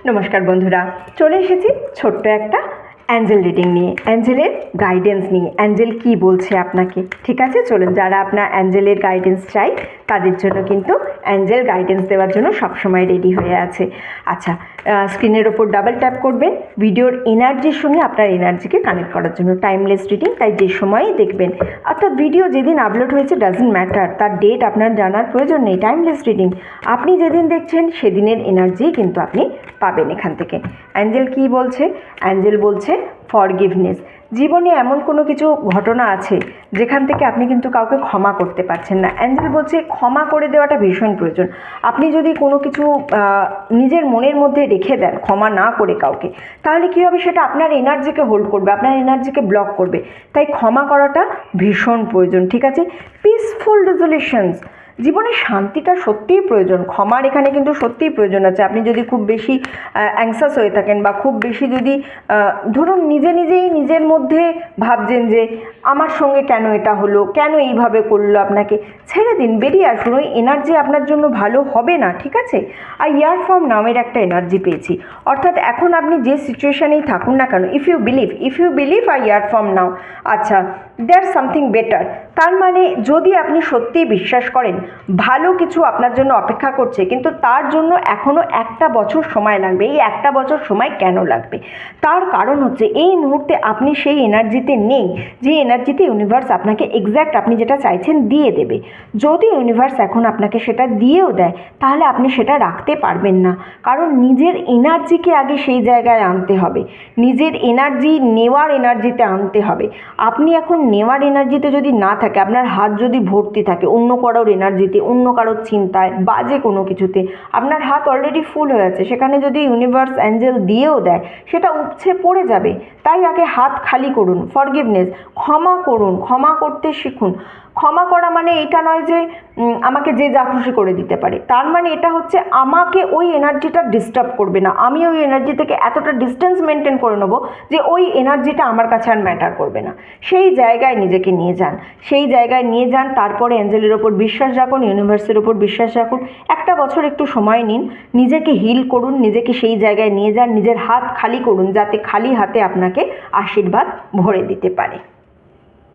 নমস্কার বন্ধুরা, চলে এসেছি ছোট্ট একটা অ্যাঞ্জেল রিডিং নিয়ে, অ্যাঞ্জেলের গাইডেন্স নিয়ে। অ্যাঞ্জেল কি বলছে আপনাকে, ঠিক আছে? চলুন, যারা আপনার অ্যাঞ্জেলের গাইডেন্স চাই তাদের জন্য কিন্তু অ্যাঞ্জেল গাইডেন্স দেওয়ার জন্য সবসময় রেডি হয়ে আছে। আচ্ছা, স্ক্রিনের ওপর ডাবল ট্যাপ করবেন ভিডিওর এনার্জির সঙ্গে আপনার এনার্জিকে কানেক্ট করার জন্য। টাইমলেস রিডিং, তাই যে সময়ই দেখবেন, অর্থাৎ ভিডিও যেদিন আপলোড হয়েছে ডাজন্ট ম্যাটার, তার ডেট আপনার জানার প্রয়োজন নেই। টাইমলেস রিডিং, আপনি যেদিন দেখছেন সেদিনের এনার্জি কিন্তু আপনি পাবেন এখান থেকে। অ্যাঞ্জেল কি বলছে? অ্যাঞ্জেল বলছে ফরগিভনেস। জীবনে এমন কোনো কিছু ঘটনা আছে যেখান থেকে আপনি কিন্তু কাউকে ক্ষমা করতে পারছেন না। অ্যাঞ্জেল বলছে ক্ষমা করে দেওয়াটা ভীষণ প্রয়োজন। আপনি যদি কোনো কিছু নিজের মনের মধ্যে রেখে দেন ক্ষমা না করে কাউকে, তাহলে কী হবে? সেটা আপনার এনার্জিকে হোল্ড করবে, আপনার এনার্জিকে ব্লক করবে। তাই ক্ষমা করাটা ভীষণ প্রয়োজন, ঠিক আছে? পিসফুল রেজলিউশনস, জীবনে শান্তিটা সত্যিই প্রয়োজন। ক্ষমার এখানে কিন্তু সত্যিই প্রয়োজন আছে। আপনি যদি খুব বেশি অ্যাংসাস হয়ে থাকেন বা খুব বেশি যদি ধরুন নিজেই নিজের মধ্যে ভাবছেন যে আমার সঙ্গে কেন এটা হলো, কেন এইভাবে করলো, আপনাকে ছেড়ে দিন, বেরিয়ে আসুন। ওই এনার্জি আপনার জন্য ভালো হবে না, ঠিক আছে? আর ইয়ার ফ্রম নামের একটা এনার্জি পেয়েছি, অর্থাৎ এখন আপনি যে সিচুয়েশানেই থাকুন না কেন, if you believe are year from now, আচ্ছা, দেয়ার সামথিং বেটার। তার মানে যদি আপনি সত্যিই বিশ্বাস করেন ভালো কিছু আপনার জন্য অপেক্ষা করছে, কিন্তু তার জন্য এখনও 1 বছর সময় লাগবে। এই 1 বছর সময় কেন লাগবে? তার কারণ হচ্ছে এই মুহূর্তে আপনি সেই এনার্জিতে নেই যে এনার্জিতে ইউনিভার্স আপনাকে এক্স্যাক্ট আপনি যেটা চাইছেন দিয়ে দেবে। যদি ইউনিভার্স এখন আপনাকে সেটা দিয়েও দেয়, তাহলে আপনি সেটা রাখতে পারবেন না, কারণ নিজের এনার্জিকে আগে সেই জায়গায় আনতে হবে, নিজের এনার্জি নেওয়ার এনার্জিতে আনতে হবে। আপনি এখন নেওয়ার এনার্জিতে যদি না থাকে, আপনার হাত যদি ভর্তি থাকে অন্য কারোর এনার্জিতে, অন্য কারোর চিন্তায়, বাজে কোনো কিছুতে, আপনার হাত অলরেডি ফুল হয়ে আছে, সেখানে যদি ইউনিভার্স অ্যাঞ্জেল দিয়েও দেয় সেটা উপচে পড়ে যাবে। তাই আগে হাত খালি করুন। ফরগিভনেস, ক্ষমা করুন, ক্ষমা করতে শিখুন। ক্ষমা করা মানে এটা নয় যে আমাকে যে যা খুশি করে দিতে পারে, তার মানে এটা হচ্ছে আমাকে ওই এনার্জিটা ডিস্টার্ব করবে না, আমি ওই এনার্জি থেকে এতটা ডিস্টেন্স মেনটেন করে নেবো যে ওই এনার্জিটা আমার কাছে আর ম্যাটার করবে না। সেই জায়গায় নিজেকে নিয়ে যান, সেই জায়গায় নিয়ে যান। তারপরে অ্যাঞ্জেলের ওপর বিশ্বাস রাখুন, ইউনিভার্সের ওপর বিশ্বাস রাখুন। 1 বছর একটু সময় নিন, নিজেকে হিল করুন, নিজেকে সেই জায়গায় নিয়ে যান, নিজের হাত খালি করুন, যাতে খালি হাতে আপনাকে আশীর্বাদ ভরে দিতে পারে।